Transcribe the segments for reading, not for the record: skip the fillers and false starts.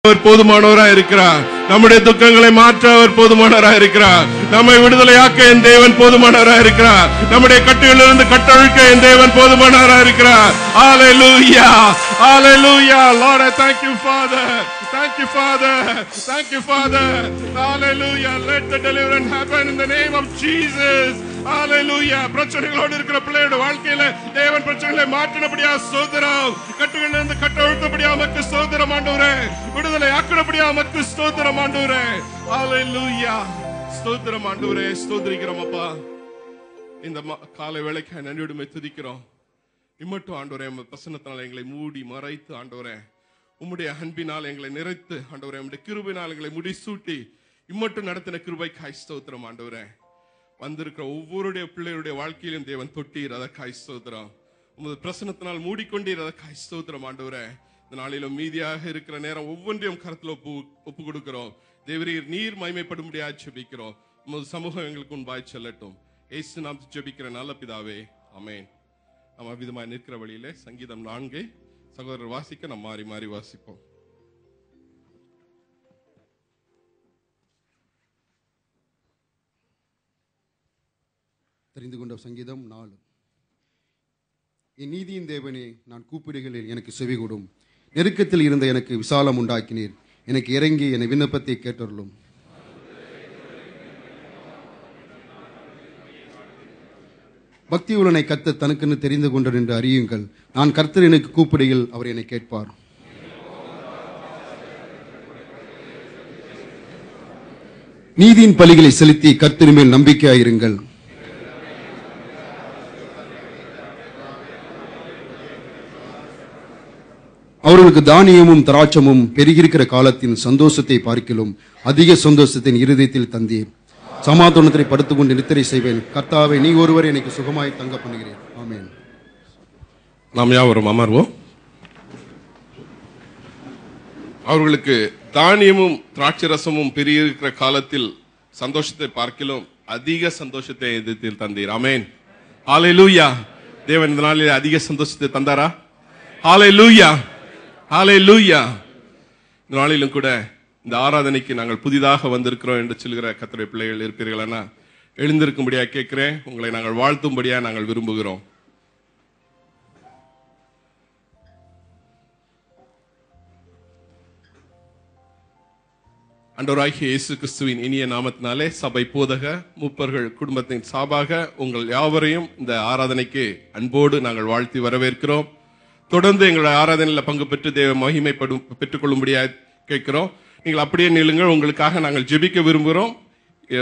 அவர் போதுமானவராய் இருக்கிறார். நம்முடைய துக்கங்களை மாற்ற அவர் போதுமானவராய் இருக்கிறார். நம்மை விடுதலையாக்க என் தேவன் போதுமானவராய் இருக்கிறார். நம்முடைய கட்டுகளிலிருந்து கட்டவிழ்க்க என் தேவன் போதுமானவராய் இருக்கிறார். ஹalleluya, hallelujah. Lord, I thank you, Father. Thank you, Father. Thank you, Father. Hallelujah. Let the deliverance happen in the name of Jesus. Hallelujah. பிரச்சனைகளோடு இருக்கிற பிள்ளையோட வாழ்க்கையில தேவன் பிரச்சனைகளை மாற்றினபடியா ஸ்தோத்திரம். கட்டுகளிலிருந்து கட்டவிழ்த்தபடியா உமக்கு ஸ்தோத்திரம் ஆண்டவரே. விடுதலை ஆக்கினபடியா உமக்கு ஸ்தோத்திரம் ஆண்டவரே. Hallelujah. ஸ்தோத்திரம் ஆண்டவரே. ஸ்தோத்திரிக்கிறோம் அப்பா. இந்த காலை வேளைக்கு நன்றியோடு துதிக்கிறோம். இம்மட்டும் ஆண்டவரே உம்முடைய பிரசன்னத்தால் எங்களை மூடி மறைத்து ஆண்டவரே உம்முடைய அன்பினால் எங்களை நிறைத்து ஆண்டவரே உம்முடைய கிருபையினால் எங்களை முடிசூட்டி இம்மட்டும் நடத்தின கிருபைக்காய் ஸ்தோத்திரம் ஆண்டவரே. வந்திருக்கிற ஒவ்வொருடைய பிள்ளைகளுடைய வாழ்க்கையிலும் தேவன் தொட்டீர், அதற்காய் ஸ்தோத்திரம். உமது பிரசன்னத்தினால் மூடிக்கொண்டீர், அதற்காய் ஸ்தோத்திரம் ஆண்டவரே. இந்த நாளிலும் மீதியாக இருக்கிற நேரம் ஒவ்வொன்றையும் கருத்தில் ஒப்பு கொடுக்கிறோம். தேவரீர் நீர் மகிமைப்படும்படியாக ஜெபிக்கிறோம். உமது சமூகம் எங்களுக்கு முன்பாய் செல்லட்டும். இயேசு நாமத்தில் ஜெபிக்கிற நல்ல பிதாவே, ஆமென். நம்ம விதமாக நிற்கிற வழியிலே சங்கீதம் 4 சகோதரர் வாசிக்க நம்ம மாறி மாறி வாசிப்போம். தெரிந்து கொண்ட சங்கீதம் 4. என் நீதியின் தேவனே, நான் கூப்பிடுகளில் எனக்கு செவிகொடும். நெருக்கத்தில் இருந்த எனக்கு விசாலம் உண்டாக்கினீர். எனக்கு இறங்கி என் விண்ணப்பத்தை கேட்டருளும். பக்தியுள்ளனை கர்த்தர் தனக்கென்று தெரிந்து கொண்டார் என்று அறியுங்கள். நான் கர்த்தர் எனக்கு கூப்பிடுகையில் அவர் என்னை கேட்பார். நீதியின் பலிகளை செலுத்தி கர்த்தர் மேல் நம்பிக்கையாயிருங்கள். அவர்களுக்கு தானியமும் திராட்சமும் பெருகியிருக்கிற காலத்தின் சந்தோஷத்தை பார்க்கிலும் அதிக சந்தோஷத்தின் இருதயத்தில் தந்தீர். சமாதானத்தை படுத்துக் கொண்டு நித்திரை செய்வேன். கர்த்தாவே, நீ ஒருவர் எனக்கு சுகமாய் தங்க பண்ணுகிறேன். ஆமென். நாம் யாவரும் அமர்வோம். அவர்களுக்கு தானியமும் திராட்சை ரசமும் பெருகியிருக்கிற காலத்தில் சந்தோஷத்தை பார்க்கிலும் அதிக சந்தோஷத்தை எதிர்த்தில் தந்தீர். ஆமென். ஹalleluya. தேவன் இந்த நாளில் அதிக சந்தோஷத்தை தந்தாரா? ஹalleluya, ஹalleluya. இந்த நாளிலும் கூட இந்த ஆராதனைக்கு நாங்கள் புதிதாக வந்திருக்கிறோம் என்று சொல்கிற கர்த்தருடைய பிள்ளைகள் இருப்பீர்களா? எழுந்திருக்கும்படியா கேட்கிறேன். உங்களை நாங்கள் வாழ்த்தும்படியா நாங்கள் விரும்புகிறோம். ஆண்டவராகிய இயேசு கிறிஸ்துவின் இனிய நாமத்தினாலே சபை போதக மூப்பர்கள் குடும்பத்தின் சார்பாக உங்கள் யாவரையும் இந்த ஆராதனைக்கு அன்போடு நாங்கள் வாழ்த்தி வரவேற்கிறோம். தொடர்ந்து எங்களுடைய ஆராதனையில் பங்கு பெற்று தேவ மகிமை பெற்றுக்கொள்ளும்படியாக கேட்கிறோம். நீங்கள் அப்படியே நில்லுங்கள். உங்களுக்காக நாங்கள் ஜெபிக்க விரும்புகிறோம்.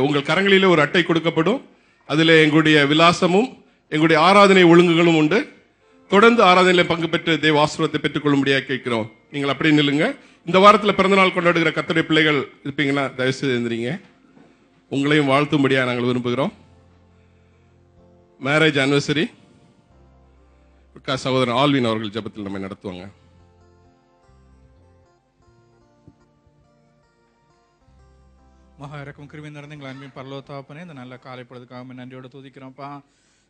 உங்கள் கரங்களிலே ஒரு அட்டை கொடுக்கப்படும். அதில் எங்களுடைய விலாசமும் எங்களுடைய ஆராதனை ஒழுங்குகளும் உண்டு. தொடர்ந்து ஆராதனையில் பங்கு பெற்று தேவ ஆசீர்வாதத்தை பெற்றுக்கொள்ளும்படியாக கேட்கிறோம். நீங்கள் அப்படியே நில்லுங்க. இந்த வாரத்தில் பிறந்தநாள் கொண்டாடுகிற கர்த்தருடைய பிள்ளைகள் இருப்பீங்கன்னா தயவுசெய்து எழுந்திரீங்க. உங்களையும் வாழ்த்தும்படியாக நாங்கள் விரும்புகிறோம். மேரேஜ் ஆனிவர்சரி சகோதரன் ஆல்வின் அவர்கள் ஜெபத்தில் நம்மை நடத்துவாங்க. மகா இறக்கும் கிருபை நிறைந்த எங்கள் அன்பின் பரலோக தகப்பனே, இந்த நல்ல காலை பொழுதுக்காக நன்றியோடு துதிக்கிறோம்ப்பா.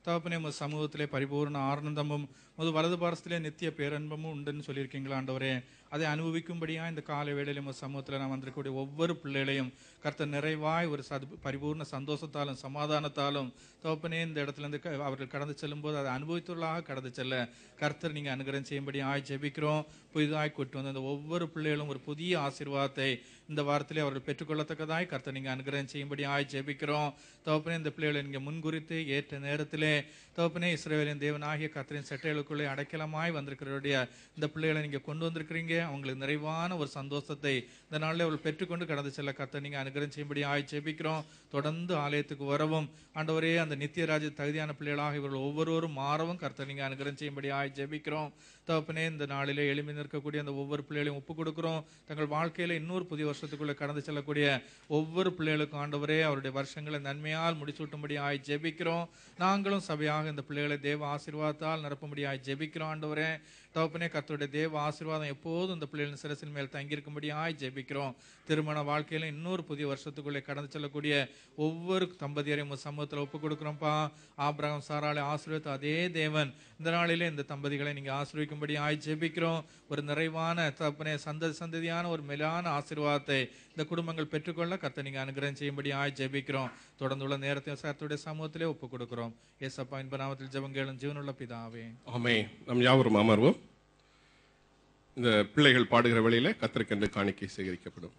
தகப்பனே, உங்கள் சமூகத்திலே பரிபூர்ண ஆனந்தமும் வலது பாரசத்திலே நித்திய பேரன்பமும் உண்டுன்னு சொல்லியிருக்கீங்களா ஆண்டவரே. அதை அனுபவிக்கும்படியா இந்த காலை வேளையில உங்கள் சமூகத்தில் நான் வந்திருக்கக்கூடிய ஒவ்வொரு பிள்ளைகளையும் கர்த்தர் நிறைவாய் ஒரு பரிபூர்ண சந்தோஷத்தாலும் சமாதானத்தாலும் தகப்பனே இந்த இடத்துல இருந்து அவர்கள் கடந்து செல்லும் போது அதை அனுபவித்துள்ளாக கடந்து செல்ல கர்த்தர் நீங்க அனுகிரகம் செய்யும்படி ஜெபிக்கிறோம். புதிதாய் கூட்டு வந்து அந்த ஒவ்வொரு பிள்ளைகளும் ஒரு புதிய ஆசீர்வாதத்தை இந்த வாரத்திலே அவர்கள் பெற்றுக்கொள்ளத்தக்கதாய் கர்த்தர் நீங்க அனுகிரகம் செய்யும்படி ஜெபிக்கிறோம். தகப்பனே, இந்த பிள்ளைகளை நீங்க முன்குறித்து ஏற்ற நேரத்திலே தகப்பனே இஸ்ரவேலின் தேவனாகிய கர்த்தரின் செட்டைகளுக்குள்ளே அடைக்கலமாய் வந்திருக்கிறவருடைய இந்த பிள்ளைகளை நீங்க கொண்டு வந்திருக்கிறீங்க. அவங்களுக்கு நிறைவான ஒரு சந்தோஷத்தை இந்த நாளில் அவர்கள் பெற்றுக்கொண்டு கடந்து செல்ல கர்த்தர் நீங்க அனுகிரகம் செய்யும்படி ஜெபிக்கிறோம். தொடர்ந்து ஆலயத்துக்கு வரவும் ஆண்டவரே, அந்த நித்திய ராஜ்ய தகுதியான பிள்ளைகளாக இவர்கள் ஒவ்வொருவரும் மாறவும் கர்த்தர் நீங்க அனுகிரகம் செய்யும்படி ஜெபிக்கிறோம். தகப்பனே, இந்த நாளிலே எளிமை நிற்கக்கூடிய அந்த ஒவ்வொரு பிள்ளைகளையும் ஒப்பு கொடுக்கிறோம். தங்கள் வாழ்க்கையில இன்னொரு புதிய வருஷத்துக்குள்ள கடந்து செல்லக்கூடிய ஒவ்வொரு பிள்ளைகளுக்கும் ஆண்டவரே அவருடைய வருஷங்களை நன்மையால் முடிசூட்டும்படி ஜெபிக்கிறோம். நாங்களும் சபையாக இந்த பிள்ளைகளை தேவ ஆசீர்வாதத்தால் நிரப்பும்படி ஜெபிக்கிறோம். ஆண்டவரே, தகப்பனே கர்த்தருடைய தேவ ஆசீர்வாதம் எப்போதும் இந்த பிள்ளைகளின் சிரசின் மேல் தங்கியிருக்கும்படியாய் ஜெபிக்கிறோம். திருமண வாழ்க்கையில இன்னொரு புதிய வருஷத்துக்குள்ளே கடந்து செல்லக்கூடிய ஒவ்வொரு தம்பதியரையும் சமூகத்தில் ஒப்பு கொடுக்குறோம்ப்பா. ஆபிரகாம் சாராளை ஆசீர்வதித்த அதே தேவன் இந்த நாளிலே இந்த தம்பதிகளை நீங்க ஆசீர்வதிக்கும்படியாய் ஜெபிக்கிறோம். ஒரு நிறைவான தகப்பனே சந்ததியான ஒரு மேலான ஆசீர்வாதத்தை இந்த குடும்பங்கள் பெற்றுக்கொள்ள கர்த்தர் நீங்க அனுகிரகம் செய்யும்படியாய் ஜெபிக்கிறோம். தொடர்ந்துள்ள நேரத்தை கர்த்தருடைய சமூகத்திலே ஒப்பு கொடுக்கிறோம். இயேசப்பா இன்ப நாமத்தில் ஜெபம் கேளும் ஜீவனுள்ள பிதாவே. ஆமென். நம் யாவரும் அமர்வோம். இந்த பிள்ளைகள் பாடுகிற வழியில கர்த்தருக்கென்று காணிக்கை சேகரிக்கப்படும்.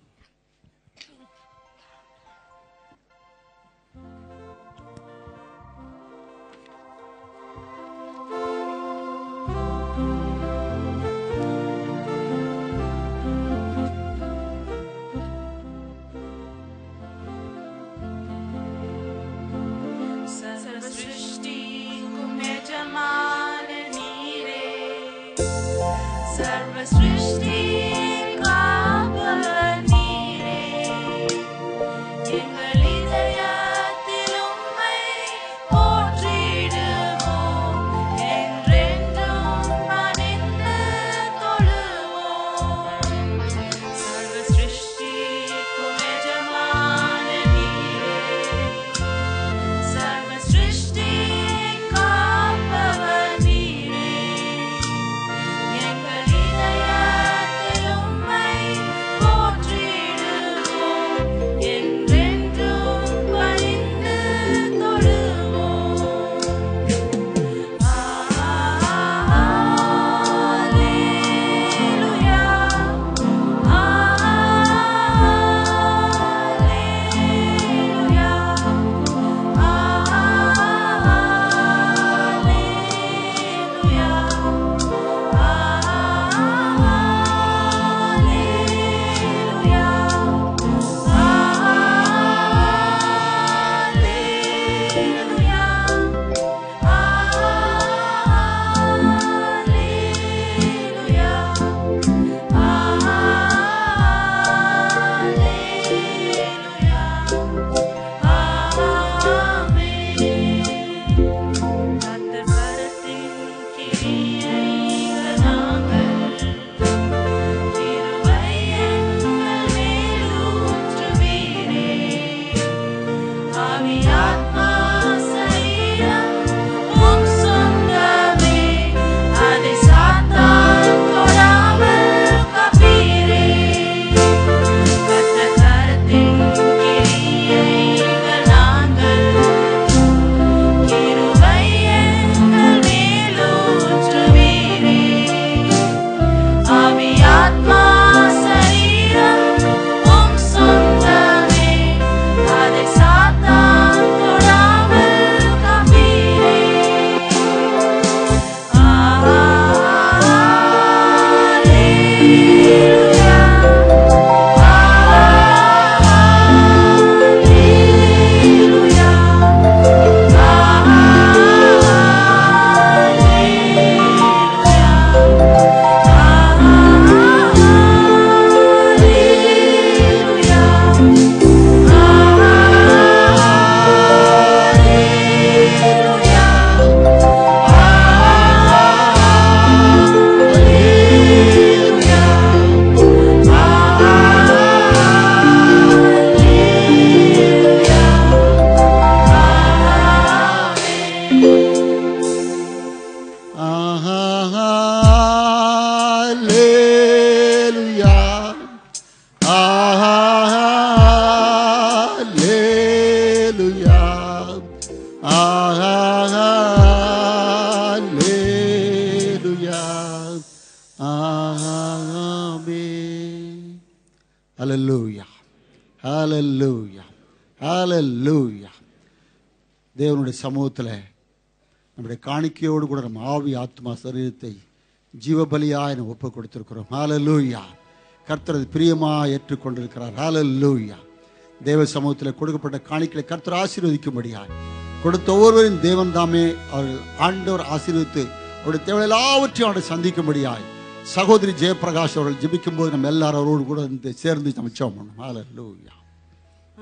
Hallelujah. Hallelujah. Hallelujah. தேவனுடைய சமூகத்தில் நம்முடைய காணிக்கையோடு கூட நம்ம ஆவி ஆத்மா சரீரத்தை ஜீவபலியாய் நம்ம ஒப்பு கொடுத்திருக்கிறோம். ஹalleluya. கர்த்தர் பிரியமாக ஏற்றுக்கொண்டிருக்கிறார். ஹalleluya. தேவ சமூகத்தில் கொடுக்கப்பட்ட காணிக்கையை கர்த்தர் ஆசீர்வதிக்கும்படியாய் கொடுத்த ஒவ்வொருவரின் தேவன் தாமே அவர்கள் ஆண்டவர் ஆசீர்வதித்து அவருடைய தேவை எல்லாவற்றையும் அவரை சந்திக்கும்படியாய் சகோதரி ஜெயபிரகாஷ் அவர்கள் ஜெபிக்கும் போது நம்ம எல்லாரும் அவரோடு கூட சேர்ந்து நம்ம ஜெபம் பண்ணோம். ஹalleluya.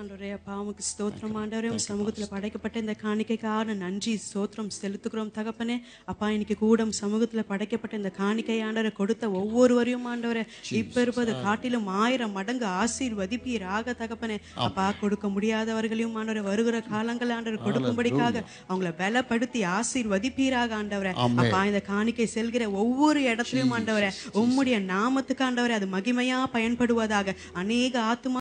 ஆண்டவரே அப்பா உமக்கு ஸ்தோத்திரம் ஆண்டவரே உம் சமூகத்தில் படைக்கப்பட்ட இந்த காணிக்கைக்கான நன்றி ஸ்தோத்திரம் செலுத்துகிறோம் தகப்பனே. அப்பா இன்னைக்கு கூட சமூகத்தில் படைக்கப்பட்ட இந்த காணிக்கை ஆண்டவரை கொடுத்த ஒவ்வொருவரையும் ஆண்டவரை இப்ப இருப்பது காட்டிலும் 1000 மடங்கு ஆசீர்வதிப்பீராக தகப்பனே. அப்பா கொடுக்க முடியாதவர்களையும் ஆண்டவரை வருகிற காலங்கள் ஆண்டவர் கொடுக்கும்படிக்காக அவங்கள பலப்படுத்தி ஆசீர்வதிப்பீராக ஆண்டவரை. அப்பா இந்த காணிக்கை செல்கிற ஒவ்வொரு இடத்திலும் ஆண்டவரை உம்முடைய நாமத்துக்கு ஆண்டவரை அது மகிமையா பயன்படுவதாக. அநேக ஆத்துமா